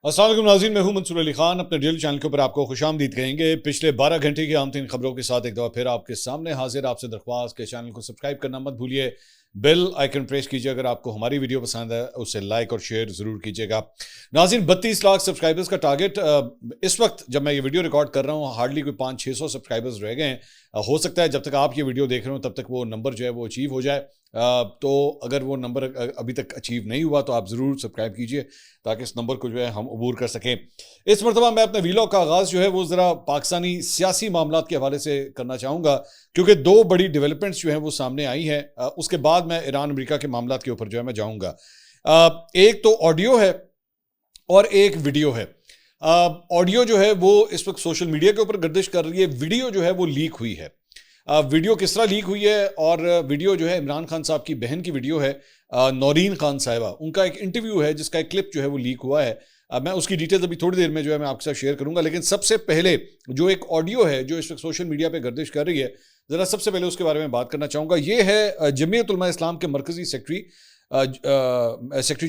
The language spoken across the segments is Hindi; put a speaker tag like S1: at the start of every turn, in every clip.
S1: अस्सलाम वालेकुम नाज़रीन, मैं हूं मंसूर अली खान। अपने डेली चैनल के ऊपर आपको खुशामदीद कहेंगे। पिछले 12 घंटे की आम तीन खबरों के साथ एक दफ़ा फिर आपके सामने हाजिर। आपसे दरख्वास्त के चैनल को सब्सक्राइब करना मत भूलिए, बेल आइकन प्रेस कीजिए। अगर आपको हमारी वीडियो पसंद है उसे लाइक और शेयर ज़रूर कीजिएगा। नाज़रीन, 32 लाख सब्सक्राइबर्स का टारगेट इस वक्त जब मैं ये वीडियो रिकॉर्ड कर रहा हूँ हार्डली कोई 500-600 सब्सक्राइबर्स रह गए हैं। हो सकता है जब तक आप ये वीडियो देख रहे हो तब तक वो नंबर जो है वो अचीव हो जाए। तो अगर वो नंबर अभी तक अचीव नहीं हुआ तो आप ज़रूर सब्सक्राइब कीजिए ताकि इस नंबर को जो है हम अबूर कर सकें। इस मरतबा मैं अपने वीलॉग का आगाज़ जो है वो ज़रा पाकिस्तानी सियासी मामलात के हवाले से करना चाहूँगा, क्योंकि दो बड़ी डेवलपमेंट्स जो हैं वो सामने आई हैं। उसके बाद मैं ईरान अमेरिका के मामलात के ऊपर जो है मैं जाऊँगा। एक तो ऑडियो है और एक वीडियो है। ऑडियो जो है वो इस वक्त सोशल मीडिया के ऊपर गर्दिश कर रही है, वीडियो जो है वो लीक हुई है। वीडियो किस तरह लीक हुई है, और वीडियो जो है इमरान खान साहब की बहन की वीडियो है, नौरीन खान साहिबा, उनका एक इंटरव्यू है जिसका एक क्लिप जो है वो लीक हुआ है। मैं उसकी डिटेल्स अभी थोड़ी देर में जो है मैं आपके साथ शेयर करूंगा, लेकिन सबसे पहले जो एक ऑडियो है जो इस वक्त सोशल मीडिया पे गर्दिश कर रही है, ज़रा सबसे पहले उसके बारे में बात करना चाहूँगा। ये है जमीयत उलमा इस्लाम के मरकज़ी सेक्रेटरी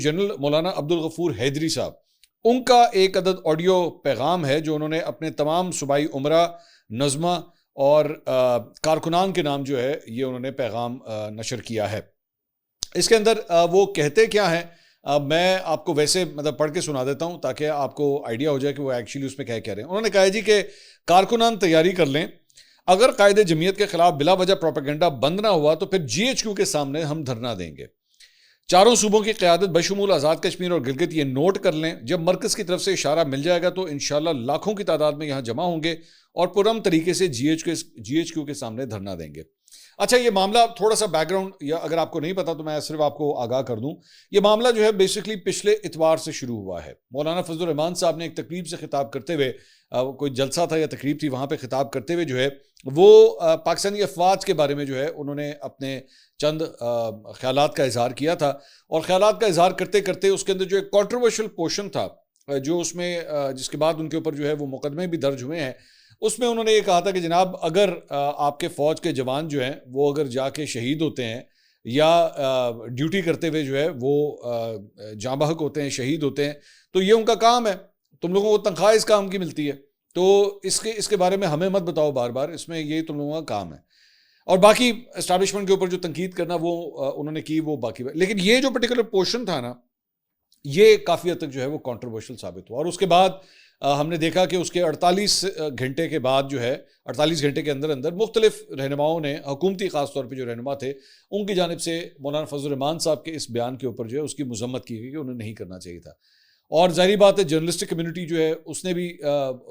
S1: जनरल मौलाना अब्दुल गफूर हैदरी साहब। उनका एक अदद ऑडियो पैगाम है जो उन्होंने अपने तमाम सूबाई उमरा, नज़मा और कारकुनान के नाम जो है ये उन्होंने पैगाम नशर किया है। इसके अंदर वो कहते क्या हैं, मैं आपको वैसे मतलब पढ़ के सुना देता हूं ताकि आपको आइडिया हो जाए कि वो एक्चुअली उसमें क्या कह रहे हैं। उन्होंने कहा जी कि कारकुनान तैयारी कर लें, अगर कायदे जमीयत के खिलाफ बिला वजह प्रोपेगेंडा बंद ना हुआ तो फिर GHQ के सामने हम धरना देंगे। चारों सूबों की क़यादत बशमूल आज़ाद कश्मीर और गिलगित ये नोट कर लें, जब मरकज़ की तरफ से इशारा मिल जाएगा तो इंशाल्लाह लाखों की तादाद में यहाँ जमा होंगे और पुरअमन तरीके से GHQ के सामने धरना देंगे। अच्छा, ये मामला थोड़ा सा बैकग्राउंड, या अगर आपको नहीं पता तो मैं सिर्फ आपको आगाह कर दूं। ये मामला जो है बेसिकली पिछले इतवार से शुरू हुआ है। मौलाना फजलुर रहमान साहब ने एक तकरीब से खिताब करते हुए, कोई जलसा था या तकरीब थी, वहाँ पे खिताब करते हुए जो है वो पाकिस्तानी अफवाज के बारे में जो है उन्होंने अपने चंद ख्यालात का इजहार किया था। और ख्यालात का इजहार करते करते उसके अंदर जो एक कॉन्ट्रोवर्शियल पोर्शन था, जो उसमें जिसके बाद उनके ऊपर जो है वो मुकदमे भी दर्ज हुए हैं, उसमें उन्होंने ये कहा था कि जनाब अगर आपके फ़ौज के जवान जो हैं वो अगर जाके शहीद होते हैं या ड्यूटी करते हुए जो है वो जाँ बहक होते हैं, शहीद होते हैं, तो ये उनका काम है, तुम लोगों को तनख्वाह इस काम की मिलती है, तो इसके बारे में हमें मत बताओ बार बार, इसमें ये तुम लोगों का काम है। और बाकी एस्टैब्लिशमेंट के ऊपर जो तनकीद करना वो उन्होंने की, वो बाकी। लेकिन ये जो पर्टिकुलर पोर्शन था ना, ये काफ़ी हद तक जो है वो कंट्रोवर्शियल साबित हुआ। और उसके बाद हमने देखा कि उसके 48 घंटे के बाद जो है, 48 घंटे के अंदर अंदर मुख्तलिफ रहनुमाओं ने, हुकूमती ख़ास तौर पे जो रहनुमा थे, उनकी जानिब से मौलाना फजलुर रहमान साहब के इस बयान के ऊपर जो है उसकी मजम्मत की गई कि उन्हें नहीं करना चाहिए था। और ज़ाहिर बात है जर्नलिस्टिक कम्युनिटी जो है उसने भी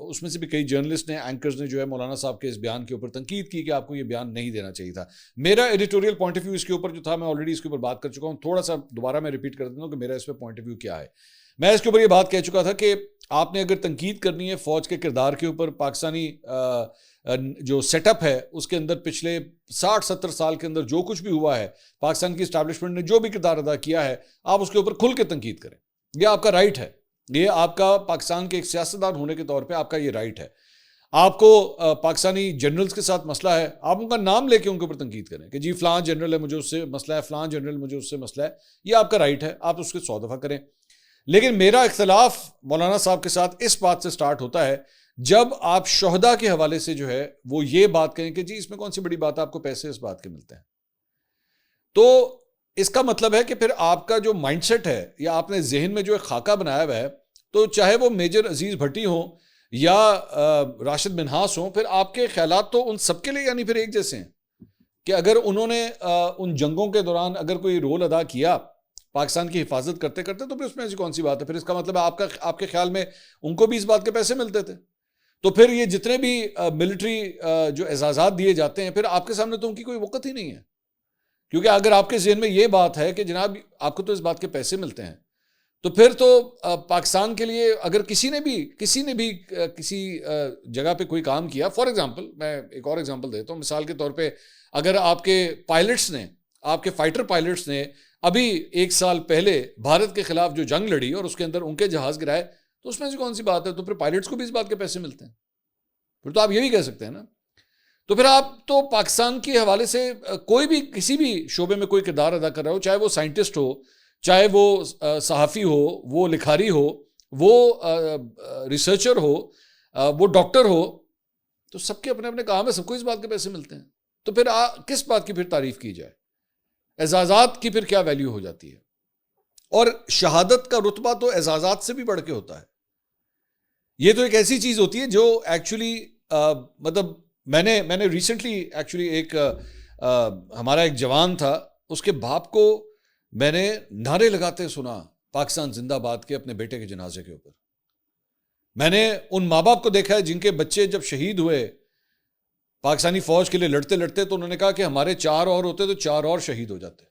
S1: उसमें से भी कई जर्नलिस्ट ने, एंकर्स ने जो है मौलाना साहब के इस बयान के ऊपर तनकीद की कि आपको ये बयान नहीं देना चाहिए था। मेरा एडिटोरियल पॉइंट ऑफ व्यू इसके ऊपर जो था, मैं ऑलरेडी इसके ऊपर बात कर चुका हूँ। थोड़ा सा दोबारा मैं रिपीट कर देता हूँ कि मेरा इस पर पॉइंट ऑफ व्यू क्या है। मैं इसके ऊपर ये बात कह चुका था कि आपने अगर तनकीद करनी है फ़ौज के किरदार के ऊपर, पाकिस्तानी जो सेटअप है उसके अंदर पिछले 60-70 साल के अंदर जो कुछ भी हुआ है, पाकिस्तान की इस्टेब्लिशमेंट ने जो भी किरदार अदा किया है, आप उसके ऊपर खुल के तनकीद करें। यह आपका राइट है, ये आपका पाकिस्तान के एक सियासतदान होने के तौर पे आपका ये राइट है। आपको पाकिस्तानी जनरल्स के साथ मसला है, आप उनका नाम लेके उनके ऊपर तनकीद करें कि जी फ़लाँ जनरल है, मुझे उससे मसला है, फ़लाँ जनरल मुझे उससे मसला है। ये आपका राइट है, आप उसके 100 दफ़ा करें। लेकिन मेरा इख्तलाफ मौलाना साहब के साथ इस बात से स्टार्ट होता है जब आप शोहदा के हवाले से जो है वो ये बात कहें कि जी इसमें कौन सी बड़ी बात है, आपको पैसे इस बात के मिलते हैं। तो इसका मतलब है कि फिर आपका जो माइंडसेट है या आपने जहन में जो एक खाका बनाया हुआ है, तो चाहे वो मेजर अजीज भट्टी हो या राशिद मिन्हास हो, फिर आपके ख्यालात तो उन सबके लिए यानी फिर एक जैसे हैं कि अगर उन्होंने उन जंगों के दौरान अगर कोई रोल अदा किया पाकिस्तान की हिफाजत करते करते, तो फिर उसमें ऐसी कौन सी बात है। फिर इसका मतलब है आपके ख्याल में उनको भी इस बात के पैसे मिलते थे। तो फिर ये जितने भी मिलिट्री जो एजाज़ात दिए जाते हैं, फिर आपके सामने तो उनकी कोई वक़्त ही नहीं है, क्योंकि अगर आपके जहन में ये बात है कि जनाब आपको तो इस बात के पैसे मिलते हैं, तो फिर तो पाकिस्तान के लिए अगर किसी ने भी किसी जगह पे कोई काम किया, फॉर एग्जांपल मैं एक और एग्जांपल देता हूँ, मिसाल के तौर पे अगर आपके पायलट्स ने, आपके फाइटर पायलट्स ने अभी 1 साल पहले भारत के खिलाफ जो जंग लड़ी और उसके अंदर उनके जहाज गिराए, तो उसमें से कौन सी बात है, तो फिर पायलट्स को भी इस बात के पैसे मिलते हैं। फिर तो आप ये भी कह सकते हैं ना। तो फिर आप तो पाकिस्तान के हवाले से कोई भी किसी भी शोबे में कोई किरदार अदा कर रहा हो, चाहे वो साइंटिस्ट हो, चाहे वो सहाफ़ी हो, वो लिखारी हो, वो रिसर्चर हो, वो डॉक्टर हो, तो सबके अपने अपने काम है, सबको इस बात के पैसे मिलते हैं। तो फिर किस बात की फिर तारीफ की जाए? एजाजात की फिर क्या वैल्यू हो जाती है? और शहादत का रुतबा तो एजाजात से भी बढ़ के होता है। ये तो एक ऐसी चीज होती है जो एक्चुअली मतलब मैंने रिसेंटली एक्चुअली एक हमारा एक जवान था, उसके बाप को मैंने नारे लगाते सुना पाकिस्तान जिंदाबाद के अपने बेटे के जनाजे के ऊपर। मैंने उन माँ बाप को देखा है जिनके बच्चे जब शहीद हुए पाकिस्तानी फौज के लिए लड़ते लड़ते, तो उन्होंने कहा कि हमारे 4 और होते तो 4 और शहीद हो जाते।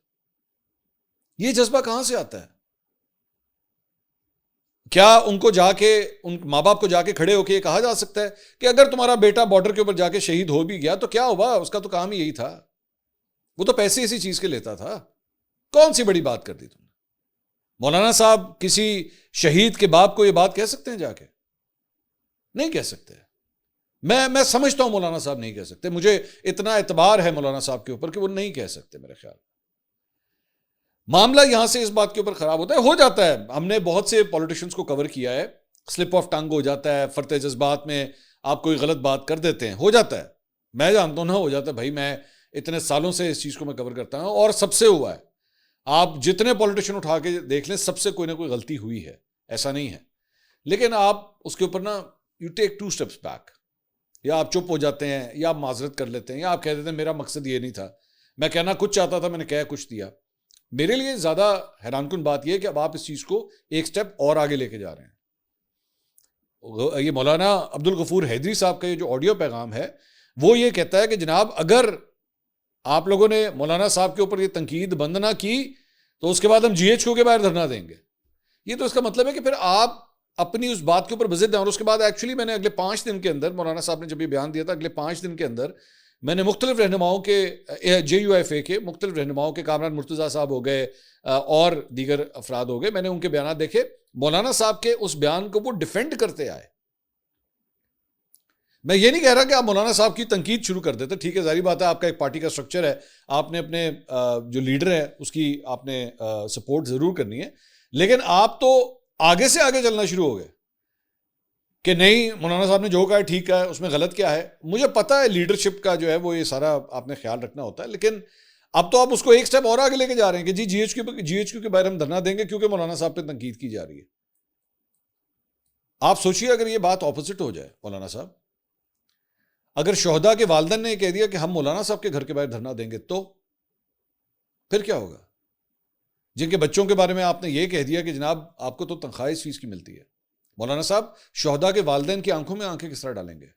S1: ये जज्बा कहां से आता है? क्या उनको जाके, उन माँ बाप को जाके खड़े होके ये कहा जा सकता है कि अगर तुम्हारा बेटा बॉर्डर के ऊपर जाके शहीद हो भी गया तो क्या हुआ, उसका तो काम ही यही था, वो तो पैसे इसी चीज के लेता था, कौन सी बड़ी बात कर दी तुमने? मौलाना साहब किसी शहीद के बाप को ये बात कह सकते हैं जाके? नहीं कह सकते। मैं समझता हूं मौलाना साहब नहीं कह सकते, मुझे इतना एतबार है मौलाना साहब के ऊपर कि वो नहीं कह सकते। मेरे ख्याल मामला यहां से इस बात के ऊपर खराब होता है, हो जाता है। हमने बहुत से पॉलिटिशियंस को कवर किया है, स्लिप ऑफ टंग हो जाता है, फरते जज्बात में आप कोई गलत बात कर देते हैं, हो जाता है। मैं जानता हूं ना, हो जाता है भाई, मैं इतने सालों से इस चीज को मैं कवर करता हूं और सबसे हुआ है। आप जितने पॉलिटिशियन उठा के देख लें, सबसे कोई ना कोई गलती हुई है, ऐसा नहीं है। लेकिन आप उसके ऊपर ना, यू टेक 2 स्टेप्स बैक, या आप चुप हो जाते हैं, या आप माजरत कर लेते हैं, या आप कह देते हैं मेरा मकसद ये नहीं था, मैं कहना कुछ चाहता था, मैंने कह कुछ दिया। मेरे लिए ज्यादा हैरानकुन बात यह है कि अब आप इस चीज को एक स्टेप और आगे लेके जा रहे हैं। ये मौलाना अब्दुल गफूर हैदरी साहब का ये जो ऑडियो पैगाम है, वो ये कहता है कि जनाब अगर आप लोगों ने मौलाना साहब के ऊपर ये तनकीद बंद ना की तो उसके बाद हम GHQ के बाहर धरना देंगे। ये तो इसका मतलब है कि फिर आप अपनी उस बात के ऊपर बजिद हैं। और उसके बाद एक्चुअली मैंने अगले 5 दिन के अंदर, मौलाना साहब ने जब ये बयान दिया था, अगले 5 दिन के अंदर मैंने मुख्तलिफ रहनुमाओं के, JUFA के मुख्तलिफ रहनुमाओं के, कामरान मुर्तज़ा साहब हो गए और दीगर अफराद हो गए, मैंने उनके बयान देखे। मौलाना साहब के उस बयान को वो डिफेंड करते आए। मैं ये नहीं कह रहा कि आप मौलाना साहब की तनकीद शुरू कर देते, ठीक है, जारी बात है, आपका एक पार्टी का स्ट्रक्चर है, आपने अपने जो लीडर है उसकी आपने सपोर्ट जरूर करनी है, लेकिन आप तो आगे से आगे चलना शुरू हो गए कि नहीं, मौलाना साहब ने जो कहा है ठीक है, उसमें गलत क्या है। मुझे पता है लीडरशिप का जो है वो ये सारा आपने ख्याल रखना होता है, लेकिन अब तो आप उसको एक स्टेप और आगे लेके जा रहे हैं कि जी GHQ के बाहर हम धरना देंगे क्योंकि मौलाना साहब पे तनकीद की जा रही है। आप सोचिए अगर ये बात ऑपोजिट हो जाए, मौलाना साहब, अगर शोहदा के वालिदैन ने कह दिया कि हम मौलाना साहब के घर के बाहर धरना देंगे, तो फिर क्या होगा? जिनके बच्चों के बारे में आपने ये कह दिया कि जनाब आपको तो तनख्वाह इस फीस की मिलती है, मौलाना साहब शोहदा के वालिदैन की आंखों में आंखें किस तरह डालेंगे?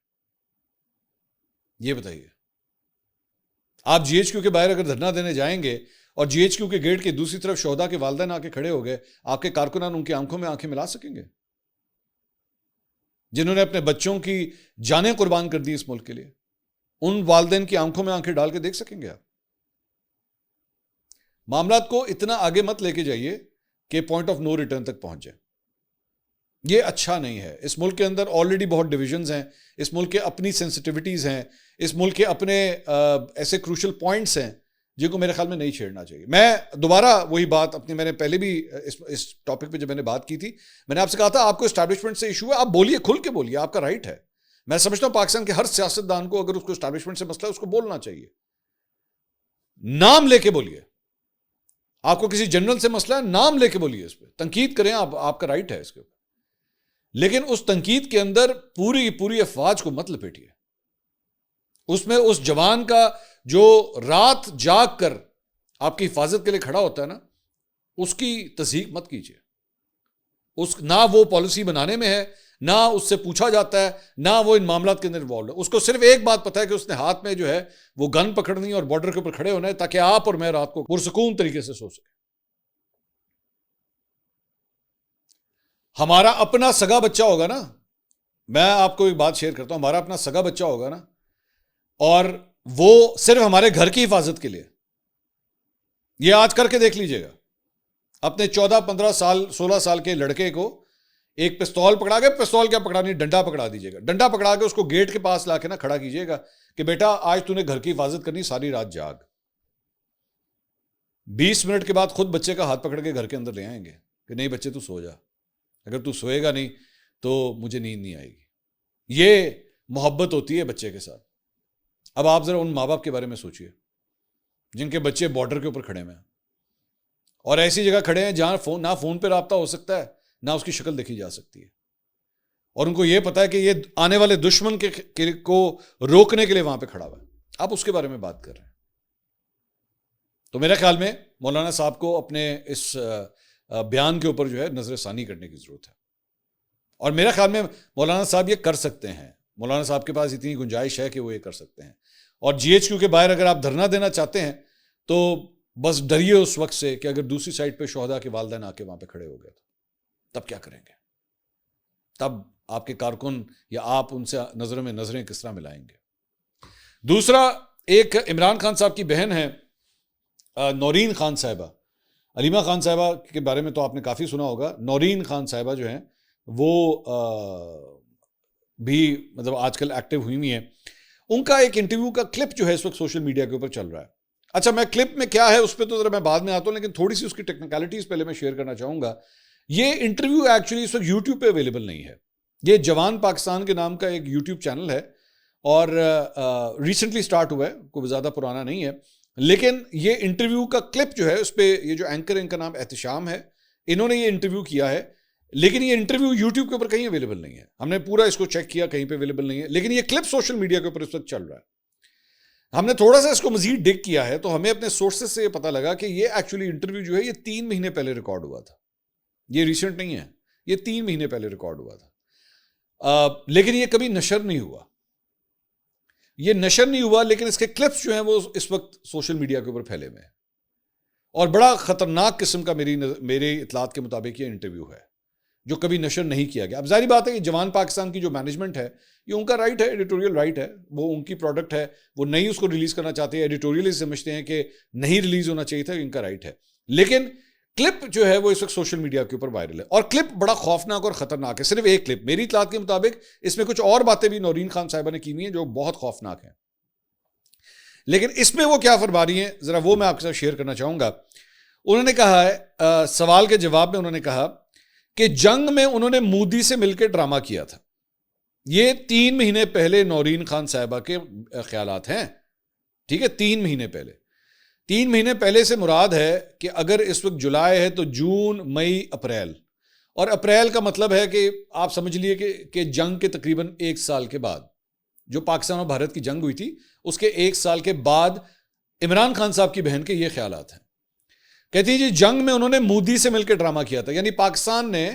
S1: ये बताइए। आप GHQ के बाहर अगर धरना देने जाएंगे और GHQ के गेट की दूसरी तरफ शोहदा के वालिदैन आके खड़े हो गए, आपके कारकुनान उनकी आंखों में आंखें मिला सकेंगे? जिन्होंने अपने बच्चों की जानें कुर्बान कर दी इस मुल्क के लिए, उन वालिदैन की आंखों में आंखें डाल के देख सकेंगे आप? मामलात को इतना आगे मत लेके जाइए कि पॉइंट ऑफ नो रिटर्न तक पहुंच जाए। ये अच्छा नहीं है। इस मुल्क के अंदर ऑलरेडी बहुत डिविजन्स हैं, इस मुल्क के अपनी सेंसिटिविटीज़ हैं, इस मुल्क के अपने ऐसे क्रूशल पॉइंट्स हैं जिनको मेरे ख्याल में नहीं छेड़ना चाहिए। मैं दोबारा वही बात अपनी, मैंने पहले भी इस टॉपिक पे जब मैंने बात की थी, मैंने आपसे कहा था आपको एस्टैब्लिशमेंट से इशू है, आप बोलिए, खुल के बोलिए, आपका राइट है। मैं समझता हूं पाकिस्तान के हर सियासतदान को अगर उसको एस्टैब्लिशमेंट से मसला है उसको बोलना चाहिए, नाम लेके बोलिए। आपको किसी जनरल से मसला है, नाम लेके बोलिए, इस पर तनकीद करें, आपका राइट है इसके ऊपर, लेकिन उस तनकीद के अंदर पूरी पूरी अफवाज को मत लपेटिए। उसमें उस जवान का जो रात जाग कर आपकी हिफाजत के लिए खड़ा होता है ना, उसकी तस्दीक मत कीजिए। ना वो पॉलिसी बनाने में है, ना उससे पूछा जाता है, ना वो इन मामलात के अंदर इन्वॉल्व है। उसको सिर्फ एक बात पता है कि उसने हाथ में जो है वो गन पकड़नी है और बॉर्डर के ऊपर खड़े होना है ताकि आप और मैं रात को पुरसुकून तरीके से सो सके। हमारा अपना सगा बच्चा होगा ना, मैं आपको एक बात शेयर करता हूं, हमारा अपना सगा बच्चा होगा ना, और वो सिर्फ हमारे घर की हिफाजत के लिए, ये आज करके देख लीजिएगा, अपने 14-15 साल 16 साल के लड़के को एक पिस्तौल पकड़ा के, पिस्तौल क्या पकड़ानी, डंडा पकड़ा दीजिएगा, डंडा पकड़ा के उसको गेट के पास लाके ना खड़ा कीजिएगा कि बेटा आज तूने घर की हिफाजत करनी, सारी रात जाग। 20 मिनट के बाद खुद बच्चे का हाथ पकड़ के घर के अंदर ले आएंगे कि नहीं बच्चे तू सो जा। अगर तू सोएगा नहीं तो मुझे नींद नहीं आएगी। ये मोहब्बत होती है बच्चे के साथ। अब आप जरा उन माँ बाप के बारे में सोचिए जिनके बच्चे बॉर्डर के ऊपर खड़े हुए हैं और ऐसी जगह खड़े हैं जहां ना फोन पे राब्ता हो सकता है, ना उसकी शक्ल देखी जा सकती है, और उनको यह पता है कि ये आने वाले दुश्मन को रोकने के लिए वहां पे खड़ा हुआ है। आप उसके बारे में बात कर रहे हैं। तो मेरे ख्याल में मौलाना साहब को अपने इस बयान के ऊपर जो है नजरसानी करने की जरूरत है, और मेरे ख्याल में मौलाना साहब ये कर सकते हैं। मौलाना साहब के पास इतनी गुंजाइश है कि वो ये कर सकते हैं। और GHQ के बाहर अगर आप धरना देना चाहते हैं तो बस डरिए उस वक्त से कि अगर दूसरी साइड पे शोहदा के वालिदैन आके वहां पे खड़े हो गए तब क्या करेंगे? तब आपके कारकुन या आप उनसे नजरों में नजरें किस तरह मिलाएंगे? दूसरा, एक इमरान खान साहब की बहन है नौरीन खान साहिबा, अलीमा खान साहिबा के बारे में तो आपने काफी सुना होगा। नौरीन खान साहिबा जो हैं वो भी मतलब आजकल एक्टिव हुई है। उनका एक इंटरव्यू का क्लिप जो है इस वक्त सोशल मीडिया के ऊपर चल रहा है। अच्छा, मैं क्लिप में क्या है उस पर तो जरा मैं बाद में आता हूं, लेकिन थोड़ी सी उसकी टेक्निकलिटीज पहले मैं शेयर करना चाहूंगा। ये इंटरव्यू एक्चुअली इस वक्त यूट्यूब पे अवेलेबल नहीं है। ये जवान पाकिस्तान के नाम का एक यूट्यूब चैनल है और रिसेंटली स्टार्ट हुआ है, कोई ज़्यादा पुराना नहीं है। लेकिन ये इंटरव्यू का क्लिप जो है उस पर ये जो एंकर, इनका नाम एहतिशाम है, इन्होंने ये इंटरव्यू किया है। लेकिन ये इंटरव्यू यूट्यूब के ऊपर कहीं अवेलेबल नहीं है। हमने पूरा इसको चेक किया, कहीं पे अवेलेबल नहीं है। लेकिन ये क्लिप सोशल मीडिया के ऊपर इस वक्त चल रहा है। हमने थोड़ा सा इसको मजीद डिग किया है तो हमें अपने सोर्सेज से ये पता लगा कि ये एक्चुअली इंटरव्यू जो है ये 3 महीने पहले रिकॉर्ड हुआ था। ये रिसेंट नहीं है, ये 3 महीने पहले रिकॉर्ड हुआ था। लेकिन ये कभी नशर नहीं हुआ, ये नशर नहीं हुआ। लेकिन इसके क्लिप्स जो हैं वो इस वक्त सोशल मीडिया के ऊपर फैले हुए हैं और बड़ा खतरनाक किस्म का मेरे इतलात के मुताबिक ये इंटरव्यू है जो कभी नशर नहीं किया गया। अब जाहिर बात है कि जवान पाकिस्तान की जो मैनेजमेंट है ये उनका राइट है, एडिटोरियल राइट है, वो उनकी प्रोडक्ट है, वो नहीं उसको रिलीज करना चाहते हैं, एडिटोरियल समझते हैं कि नहीं रिलीज होना चाहिए था, इनका राइट है। लेकिन क्लिप जो है वो इस वक्त सोशल मीडिया के ऊपर वायरल है और क्लिप बड़ा खौफनाक और खतरनाक है। सिर्फ एक क्लिप, मेरी इतलात के मुताबिक इसमें कुछ और बातें भी नौरीन खान साहिबा ने की हुई हैं जो बहुत खौफनाक हैं। लेकिन इसमें वो क्या फरमा रही हैं जरा वो मैं आपके साथ शेयर करना चाहूंगा। उन्होंने कहा है, सवाल के जवाब में उन्होंने कहा कि जंग में उन्होंने मोदी से मिलकर ड्रामा किया था। ये 3 महीने पहले नौरीन खान साहिबा के ख्यालात हैं, ठीक है, 3 महीने पहले। 3 महीने पहले से मुराद है कि अगर इस वक्त जुलाई है तो जून, मई, अप्रैल, और अप्रैल का मतलब है कि आप समझ लिए कि जंग के तकरीबन 1 साल के बाद, जो पाकिस्तान और भारत की जंग हुई थी उसके 1 साल के बाद इमरान खान साहब की बहन के ये ख्यालात हैं। कहती है जी जंग में उन्होंने मोदी से मिलकर ड्रामा किया था, यानी पाकिस्तान ने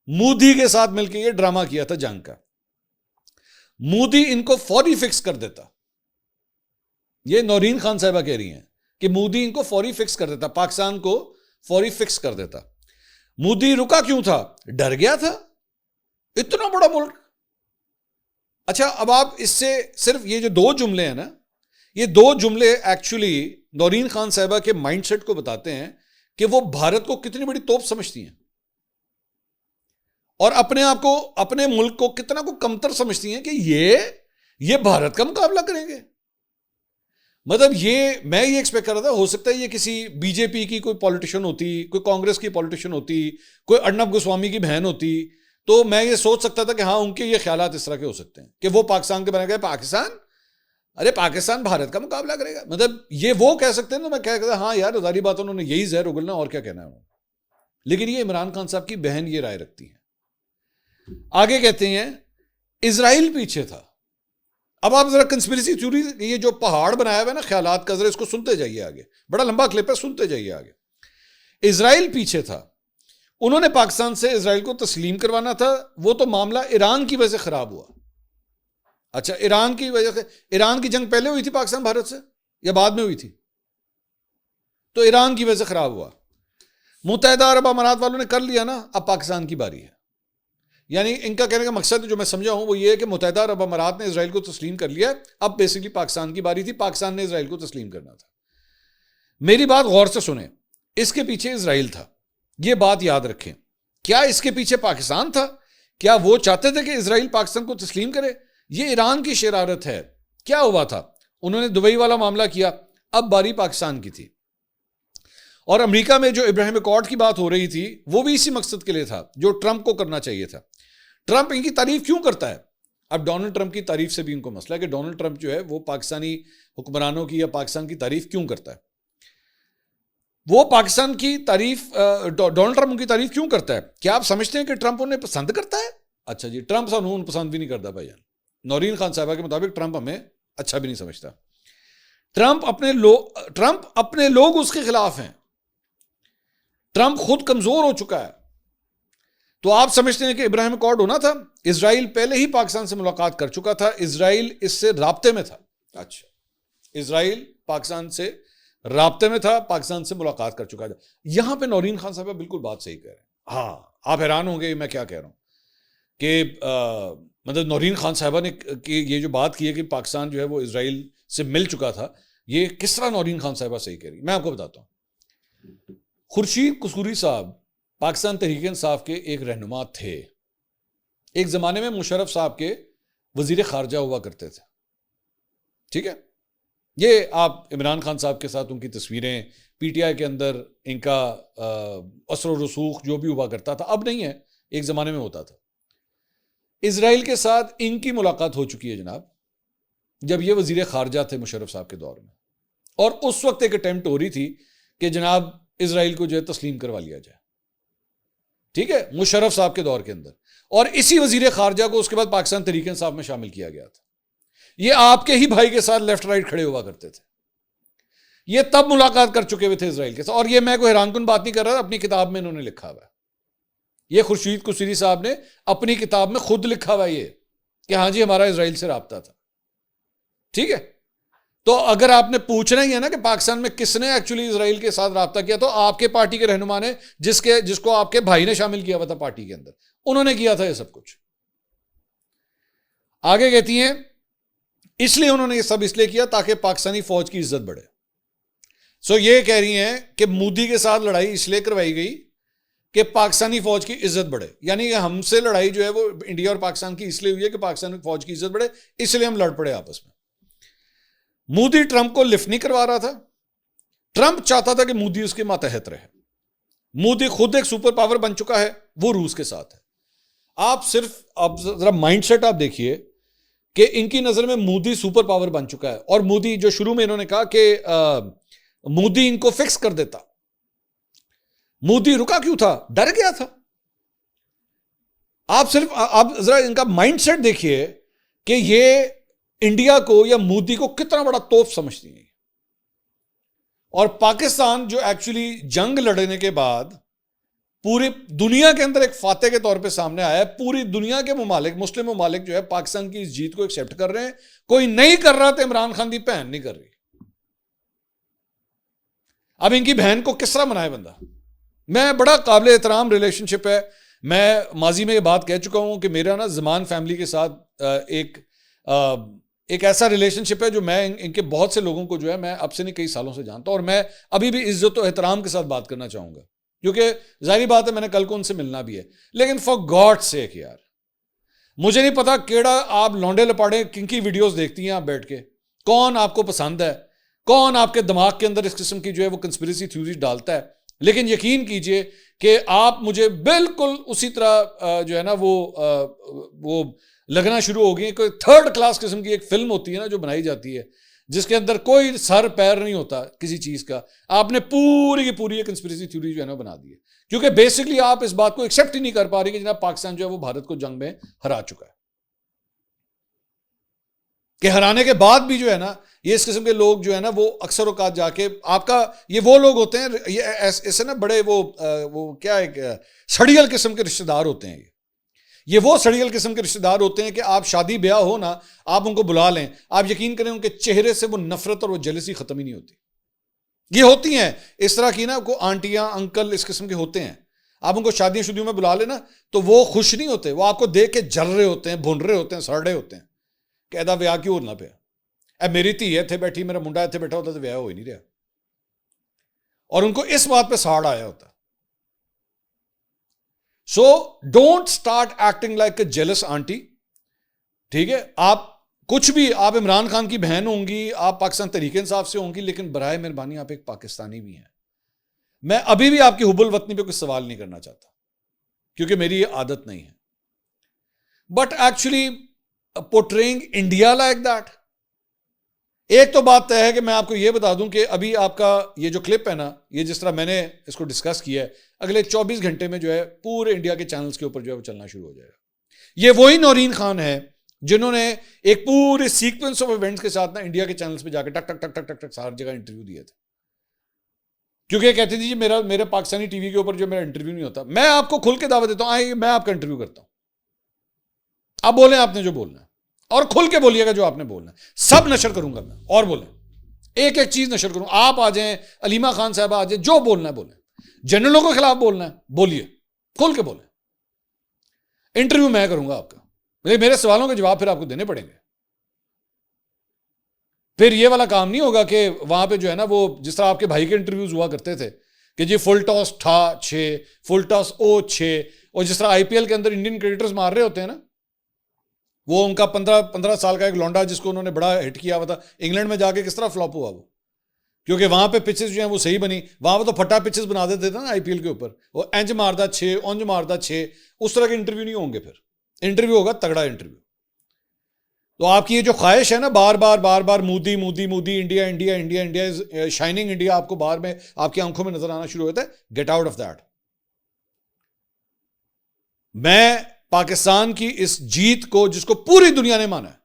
S1: मोदी के साथ मिलकर ये ड्रामा किया था जंग का। मोदी इनको फौरी फिक्स कर देता, ये नौरीन खान साहिबा कह रही हैं कि मोदी इनको फौरी फिक्स कर देता, पाकिस्तान को फौरी फिक्स कर देता। मोदी रुका क्यों था? डर गया था, इतना बड़ा मुल्क। अच्छा, अब आप इससे सिर्फ ये जो 2 जुमले हैं ना, ये 2 जुमले एक्चुअली नौरीन खान साहिबा के माइंडसेट को बताते हैं कि वो भारत को कितनी बड़ी तोप समझती हैं और अपने आप को, अपने मुल्क को कितना को कमतर समझती हैं कि ये भारत का मुकाबला करेंगे। मतलब मैं ये एक्सपेक्ट कर रहा था, हो सकता है ये किसी बीजेपी की कोई पॉलिटिशियन होती, कोई कांग्रेस की पॉलिटिशियन होती, कोई अर्नब गोस्वामी की बहन होती, तो मैं ये सोच सकता था कि हाँ उनके ये ख्यालात इस तरह के हो सकते हैं कि वो पाकिस्तान के बना गए, पाकिस्तान भारत का मुकाबला करेगा, मतलब ये वो कह सकते हैं। तो मैं कह सकता हाँ यार जारी बात, उन्होंने यही जहर उगलना, और क्या कहना है उन्होंने। लेकिन ये इमरान खान साहब की बहन ये राय रखती है। आगे कहते हैं इजराइल पीछे था। अब आप जरा कंस्पिरेसी थ्योरी, ये जो पहाड़ बनाया हुआ है ना ख्यालात का, जरा इसको सुनते जाइए आगे, बड़ा लंबा क्लिप है, सुनते जाइए आगे। इजराइल पीछे था, उन्होंने पाकिस्तान से इजराइल को तस्लीम करवाना था, वो तो मामला ईरान की वजह से खराब हुआ। अच्छा, ईरान की वजह से, ईरान की जंग पहले हुई थी पाकिस्तान भारत से या बाद में हुई थी? तो ईरान की वजह से खराब हुआ। मुत्तहिदा अरब अमारात वालों ने कर लिया ना, अब पाकिस्तान की बारी है। यानी इनका कहने का मकसद जो मैं समझा हूं वो ये है कि मुत्तहिदा अरब अमारात ने इजराइल को तस्लीम कर लिया, अब बेसिकली पाकिस्तान की बारी थी, पाकिस्तान ने इजराइल को तस्लीम करना था। मेरी बात गौर से सुने, इसके पीछे इजराइल था, यह बात याद रखें। क्या इसके पीछे पाकिस्तान था? क्या वो चाहते थे कि इजराइल पाकिस्तान को तस्लीम करे? ये ईरान की शरारत है। क्या हुआ था? उन्होंने दुबई वाला मामला किया, अब बारी पाकिस्तान की थी। और अमेरिका में जो इब्राहिम अकॉर्ड की बात हो रही थी वो भी इसी मकसद के लिए था जो ट्रंप को करना चाहिए था। ट्रंप इनकी तारीफ क्यों करता है? अब डोनाल्ड ट्रंप की तारीफ से भी इनको मसला है कि डोनाल्ड ट्रंप जो है वो पाकिस्तानी हुक्मरानों की या पाकिस्तान की तारीफ क्यों करता है। वो पाकिस्तान की तारीफ, डोनाल्ड ट्रंप उनकी तारीफ क्यों करता है? क्या आप समझते हैं कि ट्रंप उन्हें पसंद करता है? अच्छा जी, ट्रंप सानून पसंद भी नहीं करता भाईजान। नौरीन खान साहबा के मुताबिक ट्रंप हमें अच्छा भी नहीं समझता। ट्रंप अपने लोग उसके खिलाफ हैं। ट्रंप खुद कमजोर हो चुका है। तो आप समझते हैं कि इब्राहिम अकॉर्ड होना था? इजराइल पहले ही पाकिस्तान से मुलाकात कर चुका था, इजराइल इससे राब्ते में था। अच्छा, इजराइल पाकिस्तान से राब्ते में था, पाकिस्तान से मुलाकात कर चुका था। यहां पे नौरीन खान साहब बिल्कुल बात सही कह रहे हैं। हाँ, आप हैरान होंगे मैं क्या कह रहा हूं कि मतलब नौरीन खान साहबा ने कि ये जो बात की है कि पाकिस्तान जो है वो इजराइल से मिल चुका था, ये किस तरह नौरीन खान साहबा सही कह रही, मैं आपको बताता हूं। खुर्शीद कुसूरी साहब पाकिस्तान तहरीक इंसाफ के एक रहनुमा थे। एक ज़माने में मुशर्रफ साहब के वज़ीर ख़ारजा हुआ करते थे। ठीक है, ये आप इमरान खान साहब के साथ उनकी तस्वीरें पीटीआई के अंदर इनका असर व रसूख जो भी हुआ करता था, अब नहीं है, एक ज़माने में होता था। इजराइल के साथ इनकी मुलाकात हो चुकी है जनाब, जब ये वज़ीर ख़ारजा थे मुशर्रफ साहब के दौर में, और उस वक्त एक अटेम्प्ट हो रही थी कि जनाब इजराइल को जो है तस्लीम करवा लिया जाए। ठीक है, मुशर्रफ साहब के दौर के अंदर, और इसी वजीर खारजा को उसके बाद पाकिस्तान तहरीक इंसाफ में शामिल किया गया था। ये आपके ही भाई के साथ लेफ्ट राइट खड़े हुआ करते थे। ये तब मुलाकात कर चुके हुए थे इजराइल के साथ, और ये मैं कोई हैरानकुन बात नहीं कर रहा, अपनी किताब में इन्होंने लिखा हुआ है। ये खुर्शीद कुसूरी साहब ने अपनी किताब में खुद लिखा हुआ ये कि हाँ जी हमारा इजराइल से राब्ता था। ठीक है, तो अगर आपने पूछना ही है ना कि पाकिस्तान में किसने एक्चुअली इजराइल के साथ राब्ता किया, तो आपके पार्टी के रहनुमा ने, जिसको आपके भाई ने शामिल किया हुआ था पार्टी के अंदर, उन्होंने किया था ये सब कुछ। आगे कहती हैं इसलिए उन्होंने ये सब इसलिए किया ताकि पाकिस्तानी फौज की इज्जत बढ़े। सो ये कह रही हैं कि मोदी के साथ लड़ाई इसलिए करवाई गई कि पाकिस्तानी फौज की इज्जत बढ़े, यानी कि हमसे लड़ाई जो है वो इंडिया और पाकिस्तान की इसलिए हुई है कि पाकिस्तानी फौज की इज्जत बढ़े, इसलिए हम लड़ पड़े आपस में। मोदी ट्रंप को लिफ्ट नहीं करवा रहा था। ट्रंप चाहता था कि मोदी उसके मातहत रहे। मोदी खुद एक सुपर पावर बन चुका है, वो रूस के साथ है। आप जरा माइंडसेट आप देखिए कि इनकी नजर में मोदी सुपर पावर बन चुका है, और मोदी जो शुरू में इन्होंने कहा कि मोदी इनको फिक्स कर देता, मोदी रुका क्यों था? डर गया था। आप जरा इनका माइंडसेट देखिए कि ये इंडिया को या मोदी को कितना बड़ा तोप समझती है। और पाकिस्तान जो एक्चुअली जंग लड़ने के बाद पूरी दुनिया के अंदर एक फातेह के तौर पे सामने आया है, पूरी दुनिया के ममालिक, मुस्लिम ममालिक जो है पाकिस्तान की इस जीत को एक्सेप्ट कर रहे हैं। कोई नहीं कर रहा तो इमरान खान की बहन नहीं कर रही। अब इनकी बहन को किस तरह मनाए बंदा? मैं बड़ा काबिल एहतराम रिलेशनशिप है। मैं माजी में ये बात कह चुका हूं कि मेरा ना जमान फैमिली के साथ एक ऐसा रिलेशनशिप है जो मैं इनके बहुत से लोगों को जो है मैं अब से नहीं कई सालों से जानता हूं, और मैं अभी भी इज्जत और एहतराम के साथ बात करना चाहूंगा, क्योंकि जाहिर बात है मैंने कल को उनसे मिलना भी है। लेकिन फॉर गॉड सेक यार, मुझे नहीं पता केड़ा आप लौंडे लपाड़े किनकी वीडियोस देखती हैं आप बैठ के, कौन आपको पसंद है, कौन आपके दिमाग के अंदर इस किस्म की जो है वो कंस्पिरेसी थ्योरी डालता है। लेकिन यकीन कीजिए कि आप मुझे बिल्कुल उसी तरह जो है ना वो लगना शुरू हो गई। कोई थर्ड क्लास किस्म की एक फिल्म होती है ना जो बनाई जाती है, जिसके अंदर कोई सर पैर नहीं होता किसी चीज का। आपने पूरी की पूरी एक कंस्पिरेसी थ्योरी जो है ना बना दी है, क्योंकि बेसिकली आप इस बात को एक्सेप्ट ही नहीं कर पा रहे कि जनाब पाकिस्तान जो है वो भारत को जंग में हरा चुका है। कि हराने के बाद भी जो है ना ये इस किस्म के लोग जो है ना वो अक्सर औकात जाके आपका, ये वो लोग होते हैं, ये ऐसे ना बड़े वो क्या है, सड़ियल किस्म के रिश्तेदार होते हैं। ये वो सड़ियल किस्म के रिश्तेदार होते हैं कि आप शादी ब्याह हो ना, आप उनको बुला लें, आप यकीन करें उनके चेहरे से वो नफरत और वो जेलसी खत्म ही नहीं होती। ये होती हैं इस तरह की ना, को आंटियां अंकल इस किस्म के होते हैं। आप उनको शादियों शुदियों में बुला लेना तो वो खुश नहीं होते, वो आपको देख के जल रहे होते हैं, भुन रहे होते हैं, सड़ रहे होते हैं। कहदा ब्याह क्यों होना पे? मेरी धी इत्थे बैठी, मेरा मुंडा इत्थे बैठा होता तो ब्याह हो ही नहीं रहा। और उनको इस बात पे साड़ आया होता। So don't start acting like a jealous aunty. ठीक है, आप कुछ भी, आप इमरान खान की बहन होंगी, आप पाकिस्तान तहरीक इंसाफ से होंगी, लेकिन बराए मेहरबानी आप एक पाकिस्तानी भी हैं। मैं अभी भी आपकी हुब्बुल वतनी पे कोई सवाल नहीं करना चाहता, क्योंकि मेरी ये आदत नहीं है। But actually portraying India like that, एक तो बात तय है कि मैं आपको यह बता दूं कि अभी आपका ये जो क्लिप है ना, ये जिस तरह मैंने इसको डिस्कस किया है, अगले 24 घंटे में जो है पूरे इंडिया के चैनल्स के ऊपर जो है वो चलना शुरू हो जाएगा। ये वही नौरीन खान है जिन्होंने एक पूरे सीक्वेंस ऑफ इवेंट्स के साथ ना इंडिया के चैनल्स पे जाकर टक टक टक टक टक टक सारी जगह इंटरव्यू दिए थे, क्योंकि कहते थी जी मेरे पाकिस्तानी टीवी के ऊपर जो मेरा इंटरव्यू नहीं होता। मैं आपको खुल के दावा देता हूं, आइए मैं आपका इंटरव्यू करता हूं, आप बोलें आपने जो बोलना है, और खुल के बोलिएगा जो आपने बोलना है, सब नशर करूंगा मैं, और बोलें, एक एक चीज नशर करूंगा। आप आ जाएं, अलीमा खान साहब आ जाएं, जो बोलना है बोलें, जनरलों के खिलाफ बोलना है बोलिए, खुल के बोलें, इंटरव्यू मैं करूंगा आपका, मेरे सवालों के जवाब फिर आपको देने पड़ेंगे। फिर ये वाला काम नहीं होगा कि वहां पे जो है ना वो जिस तरह आपके भाई के इंटरव्यूज हुआ करते थे कि जी फुल टॉस ठा 6, फुल टॉस ओ 6, और जिस तरह आईपीएल के अंदर इंडियन क्रिकेटर्स मार रहे होते हैं ना, वो उनका 15 साल का एक लौंडा जिसको उन्होंने बड़ा हिट किया हुआ था, इंग्लैंड में जाके किस तरह फ्लॉप हुआ वो, क्योंकि वहां पे पिचेस जो हैं वो सही बनी, वहां पे तो फटा पिचेस बना देते थे ना आईपीएल के ऊपर, वो एंज मारदा 6, ऑंज मारदा 6, उस तरह के इंटरव्यू नहीं होंगे। फिर इंटरव्यू होगा तगड़ा इंटरव्यू। तो आपकी ये जो ख्वाहिश है ना बार बार Modi Modi Modi, India India India India, shining India आपको बाहर में आपकी आंखों में नजर आना शुरू होता है, गेट आउट ऑफ दैट। मैं पाकिस्तान की इस जीत को, जिसको पूरी दुनिया ने माना है,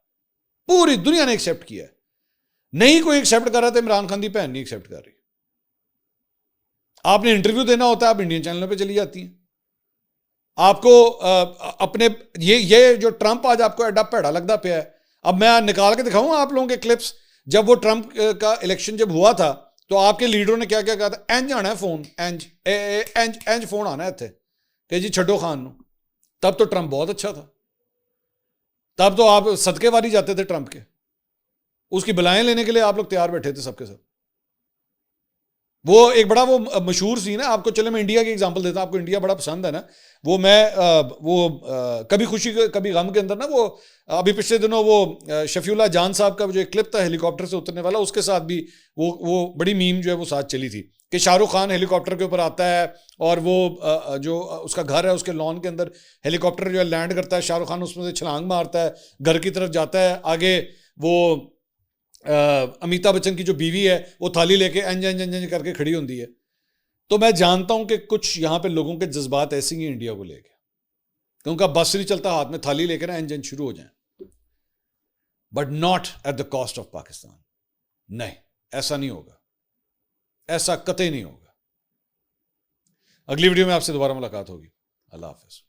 S1: पूरी दुनिया ने एक्सेप्ट किया है, नहीं कोई एक्सेप्ट कर रहा था, इमरान खान की बहन नहीं एक्सेप्ट कर रही। आपने इंटरव्यू देना होता है, आप इंडियन चैनलों पे चली जाती हैं। आपको अपने ये जो ट्रंप आज आपको एडा भैड़ा लगता पे है, अब मैं निकाल के दिखाऊं आप लोगों के क्लिप्स, जब वो ट्रंप का इलेक्शन जब हुआ था तो आपके लीडरों ने क्या क्या कहा था, एंज आना है फोन, एंज फोन आना है इत्थे कि जी छड्डो खान नू। तब तो ट्रंप बहुत अच्छा था, तब तो आप सदके वारी जाते थे ट्रंप के, उसकी बलाएं लेने के लिए आप लोग तैयार बैठे थे सबके सब। वो एक बड़ा वो मशहूर सीन है, आपको चले मैं इंडिया की एग्जांपल देता हूं, आपको इंडिया बड़ा पसंद है ना, वो मैं कभी खुशी कभी गम के अंदर ना, वो अभी पिछले दिनों वो शफीउल्लाह जान साहब का जो एक क्लिप था हेलीकॉप्टर से उतरने वाला, उसके साथ भी वो बड़ी मीम जो है वो साथ चली थी कि शाहरुख खान हेलीकॉप्टर के ऊपर आता है और वो जो उसका घर है उसके लॉन के अंदर हेलीकॉप्टर जो है लैंड करता है, शाहरुख खान उसमें से छलांग मारता है, घर की तरफ जाता है, आगे वो अमिताभ बच्चन की जो बीवी है वो थाली लेके एंज एंज एंज एंज करके खड़ी होती है। तो मैं जानता हूं कि कुछ यहां पे लोगों के जज्बात ऐसे ही इंडिया को लेके, कि उनका बस नहीं चलता, हाथ में थाली लेकर एंज एंज शुरू हो जाए, but not at the cost of Pakistan. नहीं, ऐसा नहीं होगा, ऐसा कतई नहीं होगा। अगली वीडियो में आपसे दोबारा मुलाकात होगी। अल्लाह हाफिज।